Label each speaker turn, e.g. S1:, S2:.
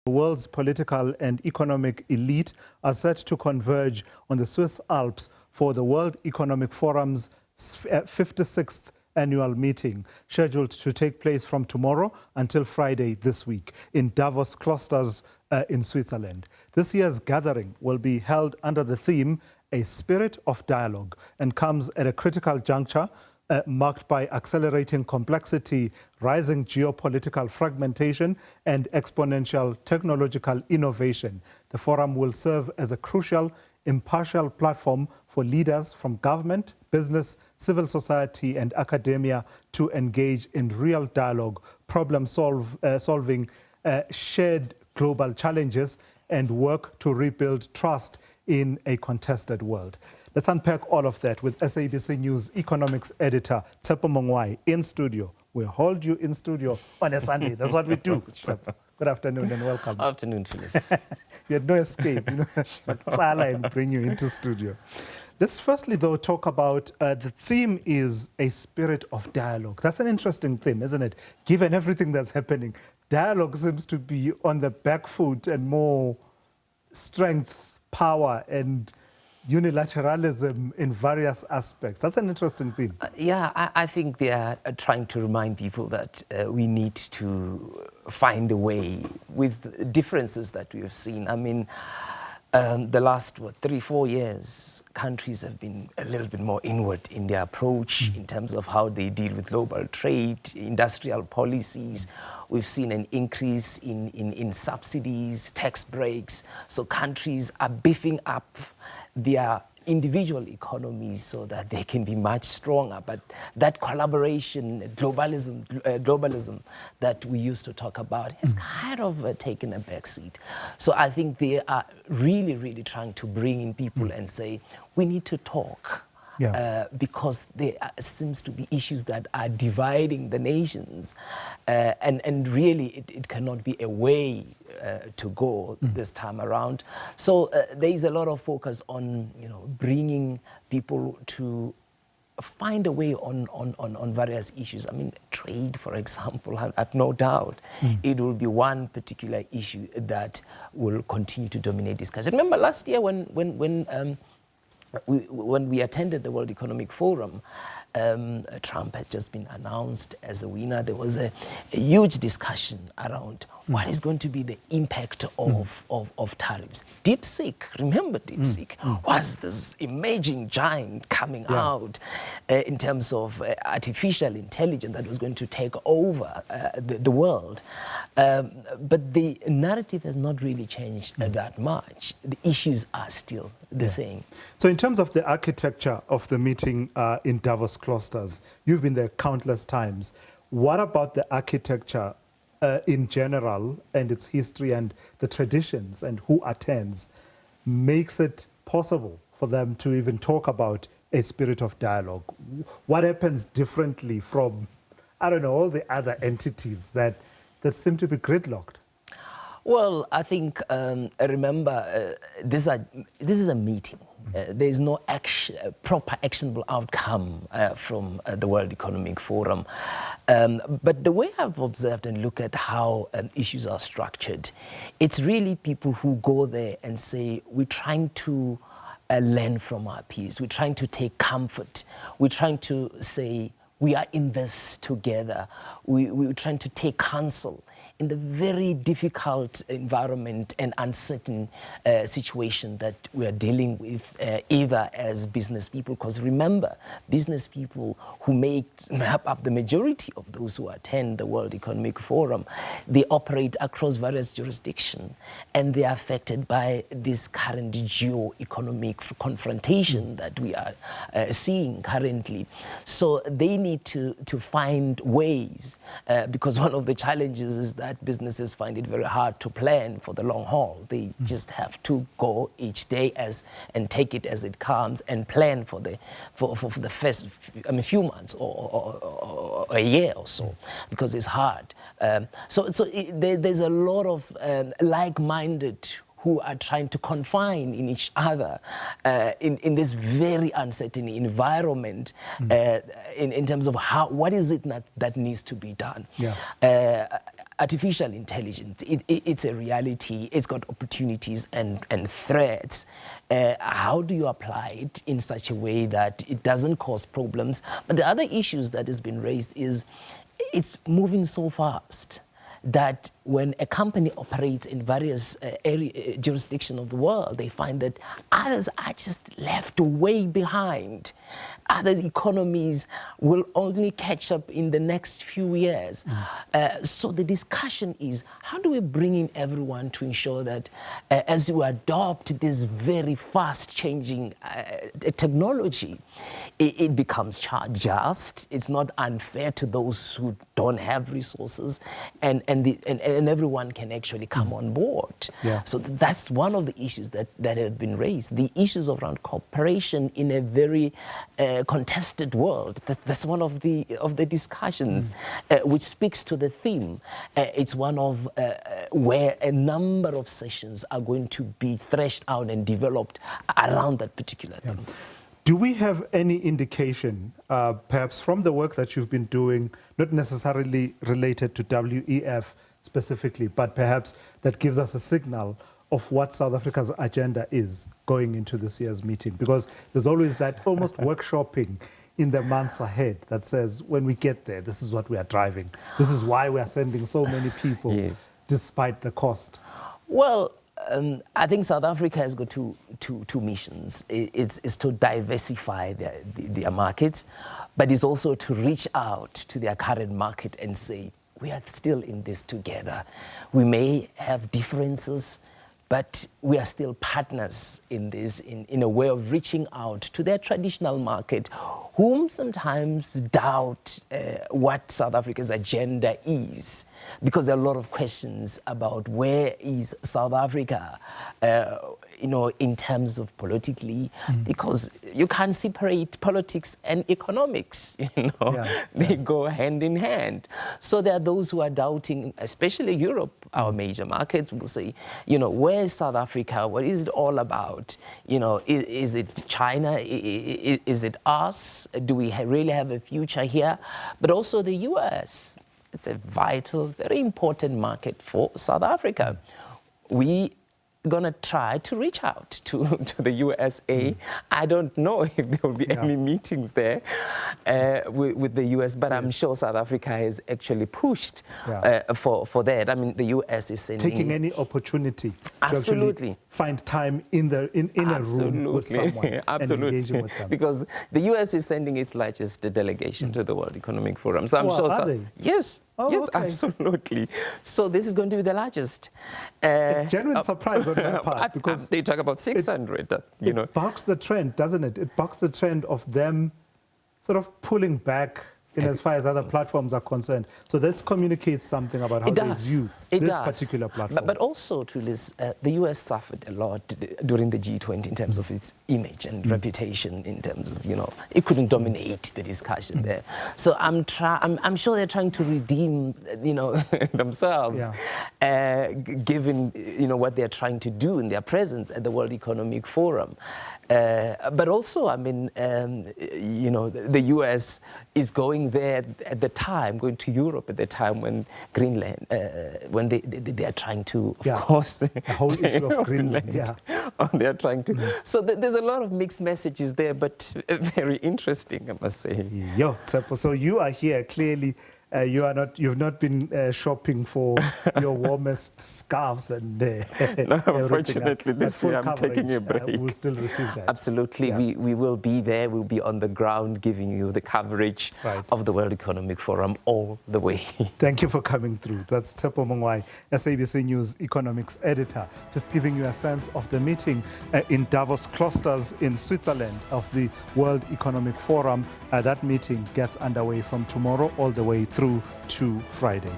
S1: The world's political and economic elite are set to converge on the Swiss Alps for the World Economic Forum's 56th annual meeting, scheduled to take place from tomorrow until Friday this week in Davos-Klosters in Switzerland. This year's gathering will be held under the theme, A Spirit of Dialogue, and comes at a critical juncture marked by accelerating complexity, rising geopolitical fragmentation, and exponential technological innovation. The forum will serve as a crucial, impartial platform for leaders from government, business, civil society, and academia to engage in real dialogue, solving shared global challenges, and work to rebuild trust in a contested world. Let's unpack all of that with SABC News economics editor Tshepo Mongoai in studio. We hold you in studio on a Sunday. That's what we do. Tshepo. Good afternoon and welcome.
S2: Afternoon, Phyllis.
S1: You had no escape, you know. And bring you into studio. Let's firstly, though, talk about the theme is a spirit of dialogue. That's an interesting theme, isn't it? Given everything that's happening, dialogue seems to be on the back foot and more strength, power, and unilateralism in various aspects. That's an interesting theme.
S2: I think they are trying to remind people that we need to find a way with differences that we have seen. I mean, the last 3-4 years, countries have been a little bit more inward in their approach in terms of how they deal with global trade, industrial policies. We've seen an increase in subsidies, tax breaks. So countries are beefing up their individual economies so that they can be much stronger. But that collaboration, globalism that we used to talk about has kind of taken a backseat. So I think they are really trying to bring in people and say, we need to talk. Because there seems to be issues that are dividing the nations, and really it cannot be a way to go this time around. So there is a lot of focus on bringing people to find a way on various issues. I mean, trade, for example, I've no doubt it will be one particular issue that will continue to dominate discussion. Remember last year when we attended the World Economic Forum, Trump had just been announced as a winner. There was a huge discussion around what is going to be the impact of tariffs. DeepSeek, remember DeepSeek, was this emerging giant coming out in terms of artificial intelligence that was going to take over the world. But the narrative has not really changed that much. The issues are still the same.
S1: So in terms of the architecture of the meeting in Davos-Klosters, you've been there countless times. What about the architecture in general and its history and the traditions and who attends makes it possible for them to even talk about a spirit of dialogue? What happens differently from, I don't know, all the other entities that seem to be gridlocked?
S2: Well, I think, remember, this is a meeting. There is no proper actionable outcome from the World Economic Forum. But the way I've observed and look at how issues are structured, it's really people who go there and say, we're trying to learn from our peers. We're trying to take comfort. We're trying to say, we are in this together. We're trying to take counsel in the very difficult environment and uncertain situation that we are dealing with, either as business people, because remember, business people who map up the majority of those who attend the World Economic Forum, they operate across various jurisdictions, and they are affected by this current geo-economic confrontation that we are seeing currently. So they need to find ways, because one of the challenges is that businesses find it very hard to plan for the long haul. They just have to go each day and take it as it comes and plan for the first few months or a year or so, because it's hard. There's a lot of like-minded who are trying to confine in each other in this very uncertain environment in terms of what is it that needs to be done. artificial intelligence, it's a reality. It's got opportunities and threats. How do you apply it in such a way that it doesn't cause problems? But the other issues that has been raised is it's moving so fast that when a company operates in various jurisdictions of the world, they find that others are just left way behind. Other economies will only catch up in the next few years. So the discussion is, how do we bring in everyone to ensure that as you adopt this very fast-changing technology, it becomes just, it's not unfair to those who don't have resources, and everyone can actually come on board.
S1: Yeah.
S2: So that's one of the issues that have been raised. The issues around cooperation in a very contested world. That's one of the discussions, which speaks to the theme. It's one of where a number of sessions are going to be threshed out and developed around that particular theme.
S1: Yeah. Do we have any indication, perhaps from the work that you've been doing, not necessarily related to WEF specifically, but perhaps that gives us a signal of what South Africa's agenda is going into this year's meeting? Because there's always that almost workshopping in the months ahead that says, when we get there, this is what we are driving. This is why we are sending so many people,
S2: yes,
S1: despite the cost.
S2: Well, I think South Africa has got two missions. It's to diversify their markets, but it's also to reach out to their current market and say, we are still in this together. We may have differences, but we are still partners in this, in a way of reaching out to their traditional market, whom sometimes doubt what South Africa's agenda is, because there are a lot of questions about where is South Africa, in terms of politically, because you can't separate politics and economics, They go hand in hand. So there are those who are doubting, especially Europe, our major markets, will say, where is South Africa? What is it all about? Is it China? Is it us? Do we really have a future here? But also the US. It's a vital, very important market for South Africa. We going to try to reach out to the USA. I don't know if there will be any meetings there with the US, but I'm sure South Africa has actually pushed for that. I mean, the US is sending...
S1: Taking any opportunity to
S2: absolutely
S1: actually find time in a room with someone and engaging with them.
S2: Because the US is sending its largest delegation to the World Economic Forum. So I'm sure...
S1: Are they?
S2: Yes.
S1: Oh,
S2: yes,
S1: okay.
S2: Absolutely. So this is going to be the largest.
S1: It's a genuine surprise on my part, because
S2: they talk about 600.
S1: It bucks the trend, doesn't it? It bucks the trend of them sort of pulling back in as far as other platforms are concerned. So this communicates something about how they view this particular platform.
S2: But also, Tulis, the US suffered a lot during the G20 in terms of its image and reputation, in terms of, it couldn't dominate the discussion there. So I'm sure they're trying to redeem, themselves, given, what they're trying to do in their presence at the World Economic Forum. But also, I mean, the US is going there at the time, going to Europe at the time when Greenland, when they are trying to, of course...
S1: The whole issue of Greenland,
S2: they are trying to... So there's a lot of mixed messages there, but very interesting, I must say.
S1: Yo, Tshepo, so you are here, clearly... you've not been shopping for your warmest scarves and
S2: no, unfortunately, this year I'm taking a break.
S1: We'll still receive that.
S2: Absolutely, we will be there. We'll be on the ground giving you the coverage of the World Economic Forum all the way.
S1: Thank you for coming through. That's Tshepo Mongoai, SABC News economics editor, just giving you a sense of the meeting in Davos-Klosters in Switzerland of the World Economic Forum. That meeting gets underway from tomorrow all the way through to Friday.